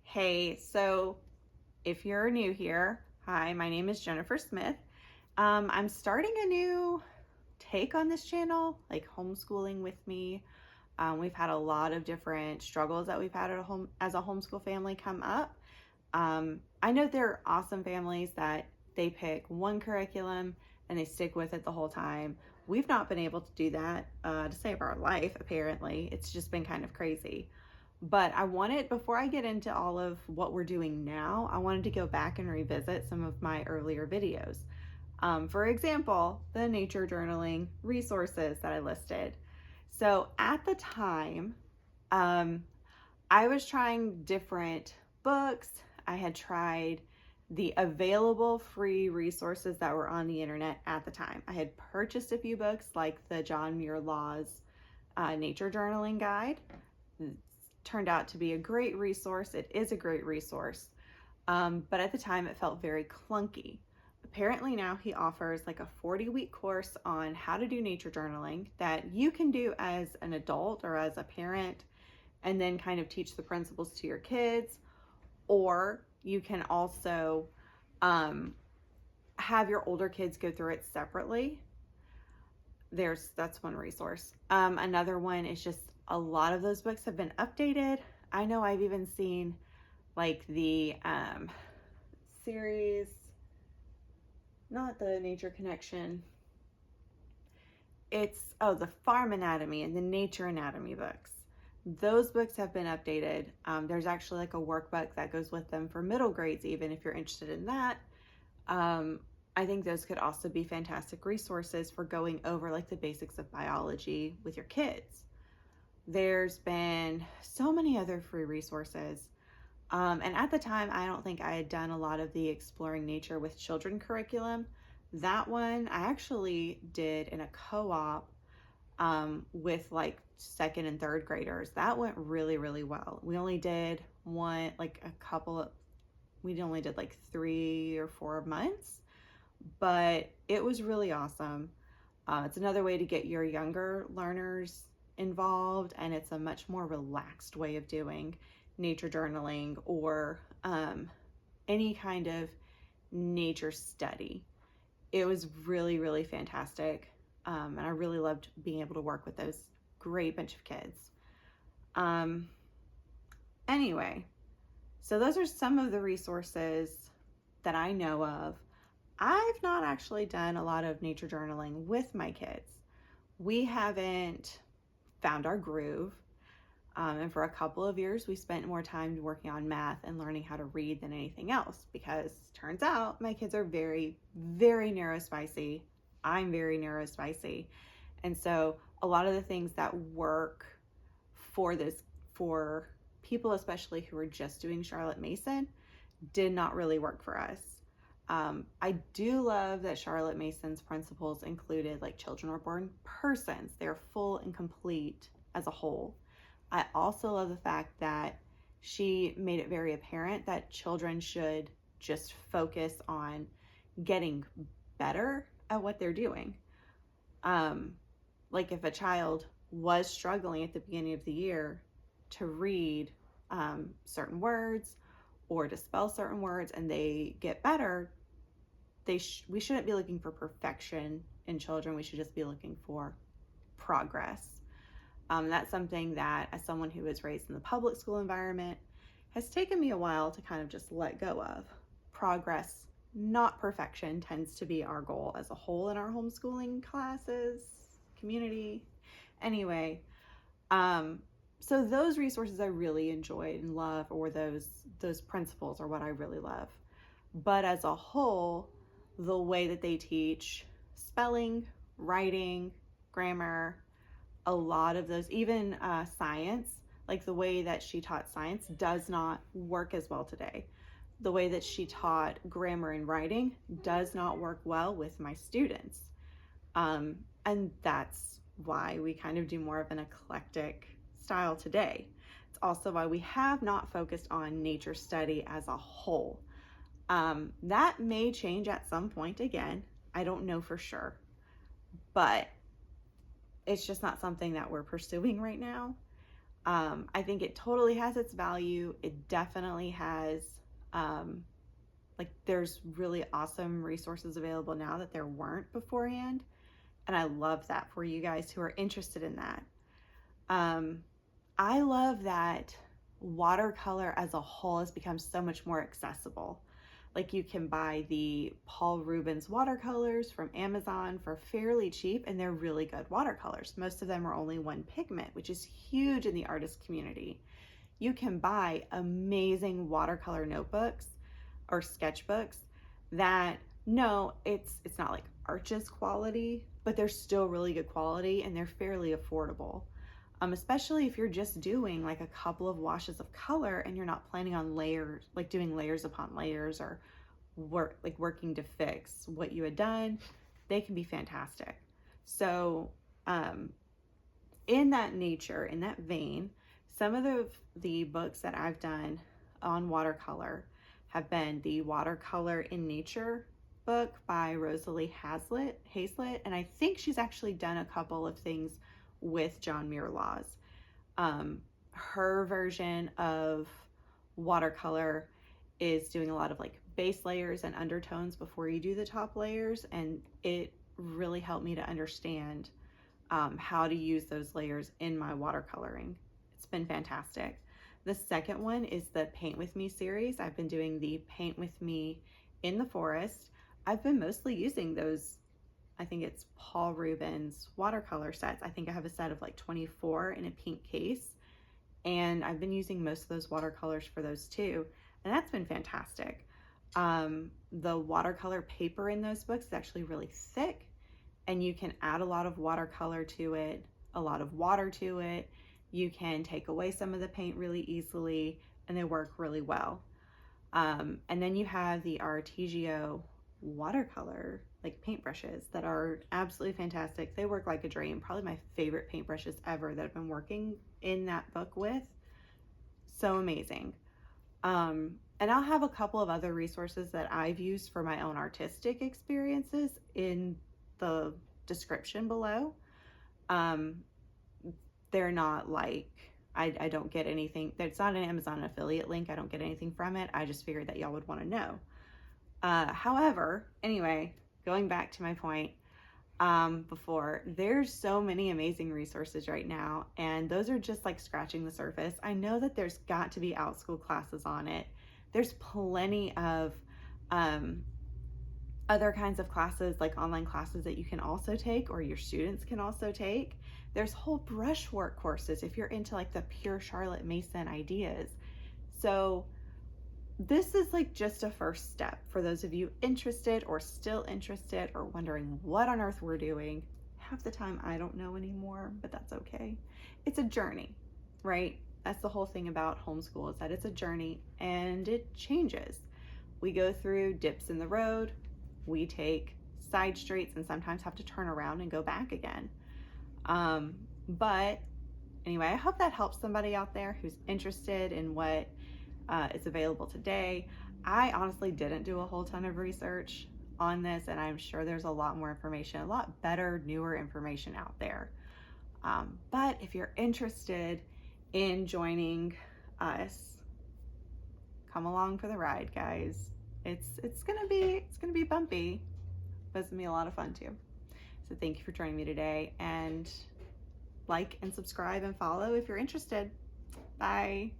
Hey, so if you're new here, hi, my name is Jennifer Smith. I'm starting a new take on this channel, like homeschooling with me. We've had a lot of different struggles that we've had at home as a homeschool family come up. I know there are awesome families that they pick one curriculum and they stick with it the whole time. We've not been able to do that to save our life, apparently. It's just been kind of crazy. But before I get into all of what we're doing now, I wanted to go back and revisit some of my earlier videos. For example, the nature journaling resources that I listed. So at the time, um, I was trying different books. I had tried the available free resources that were on the internet at the time. I had purchased a few books like the John Muir Law's Nature Journaling Guide. It turned out to be a great resource. It is a great resource. But at the time it felt very clunky. Apparently now he offers like a 40-week course on how to do nature journaling that you can do as an adult or as a parent and then kind of teach the principles to your kids. Or you can also have your older kids go through it separately. That's one resource. Another one is just a lot of those books have been updated. I know I've even seen like the series, not the Nature Connection. The Farm Anatomy and the Nature Anatomy books. Those books have been updated. There's actually like a workbook that goes with them for middle grades, even if you're interested in that. I think those could also be fantastic resources for going over like the basics of biology with your kids. There's been so many other free resources. And at the time, I don't think I had done a lot of the Exploring Nature with Children curriculum. That one I actually did in a co-op with like second and third graders. That went really, really well. We only did we only did like 3 or 4 months, but it was really awesome. It's another way to get your younger learners involved, and it's a much more relaxed way of doing nature journaling or any kind of nature study. It was really, really fantastic. And I really loved being able to work with those great bunch of kids. Anyway, so those are some of the resources that I know of. I've not actually done a lot of nature journaling with my kids. We haven't found our groove. And for a couple of years, we spent more time working on math and learning how to read than anything else, because turns out my kids are very, very neurospicy. I'm very neurospicy. And so a lot of the things that work for people, especially who are just doing Charlotte Mason, did not really work for us. I do love that Charlotte Mason's principles included like children are born persons. They're full and complete as a whole. I also love the fact that she made it very apparent that children should just focus on getting better at what they're doing. Like if a child was struggling at the beginning of the year to read certain words or to spell certain words and they get better, we shouldn't be looking for perfection in children. We should just be looking for progress. That's something that, as someone who was raised in the public school environment, has taken me a while to kind of just let go of. Progress, not perfection, tends to be our goal as a whole in our homeschooling classes, community. Anyway, so those resources I really enjoyed and love, or those principles are what I really love. But as a whole, the way that they teach spelling, writing, grammar, a lot of those, even science, like the way that she taught science does not work as well today. The way that she taught grammar and writing does not work well with my students. And that's why we kind of do more of an eclectic style today. It's also why we have not focused on nature study as a whole. That may change at some point again. I don't know for sure, but it's just not something that we're pursuing right now. I think it totally has its value. It definitely has, like, there's really awesome resources available now that there weren't beforehand. And I love that for you guys who are interested in that. I love that watercolor as a whole has become so much more accessible. Like, you can buy the Paul Rubens watercolors from Amazon for fairly cheap, and they're really good watercolors. Most of them are only one pigment, which is huge in the artist community. You can buy amazing watercolor notebooks or sketchbooks that, no, it's not like Arches quality, but they're still really good quality and they're fairly affordable. Especially if you're just doing like a couple of washes of color and you're not planning on layers, like doing layers upon layers, or working to fix what you had done, they can be fantastic. So in that nature, in that vein, some of the books that I've done on watercolor have been the Watercolor in Nature book by Rosalie Hazlitt, and I think she's actually done a couple of things with John Muir Laws. Her version of watercolor is doing a lot of like base layers and undertones before you do the top layers, and it really helped me to understand how to use those layers in my watercoloring. It's been fantastic. The second one is the Paint With Me series. I've been doing the Paint With Me in the Forest. I've been mostly using those, I think it's Paul Rubens watercolor sets. I think I have a set of like 24 in a pink case, and I've been using most of those watercolors for those too, and that's been fantastic. The watercolor paper in those books is actually really thick, and you can add a lot of watercolor to it, a lot of water to it. You can take away some of the paint really easily, and they work really well. And then you have the Artesio watercolor like paintbrushes that are absolutely fantastic. They work like a dream. Probably my favorite paintbrushes ever that I've been working in that book with. So amazing. And I'll have a couple of other resources that I've used for my own artistic experiences in the description below. They're not like, I don't get anything. It's not an Amazon affiliate link. I don't get anything from it. I just figured that y'all would want to know. However, anyway, going back to my point before, there's so many amazing resources right now, and those are just like scratching the surface. I know that there's got to be OutSchool classes on it. There's plenty of other kinds of classes, like online classes that you can also take, or your students can also take. There's whole brushwork courses if you're into like the pure Charlotte Mason ideas. So this is like just a first step for those of you interested or still interested or wondering what on earth we're doing. Half the time I don't know anymore, but that's okay. It's a journey, right? That's the whole thing about homeschool, is that it's a journey and it changes. We go through dips in the road, we take side streets and sometimes have to turn around and go back again. But anyway, I hope that helps somebody out there who's interested in what is available today. I honestly didn't do a whole ton of research on this, and I'm sure there's a lot more information, a lot better, newer information out there. But if you're interested in joining us, come along for the ride, guys. It's gonna be bumpy, but it's gonna be a lot of fun too. So thank you for joining me today, and like and subscribe and follow if you're interested. Bye.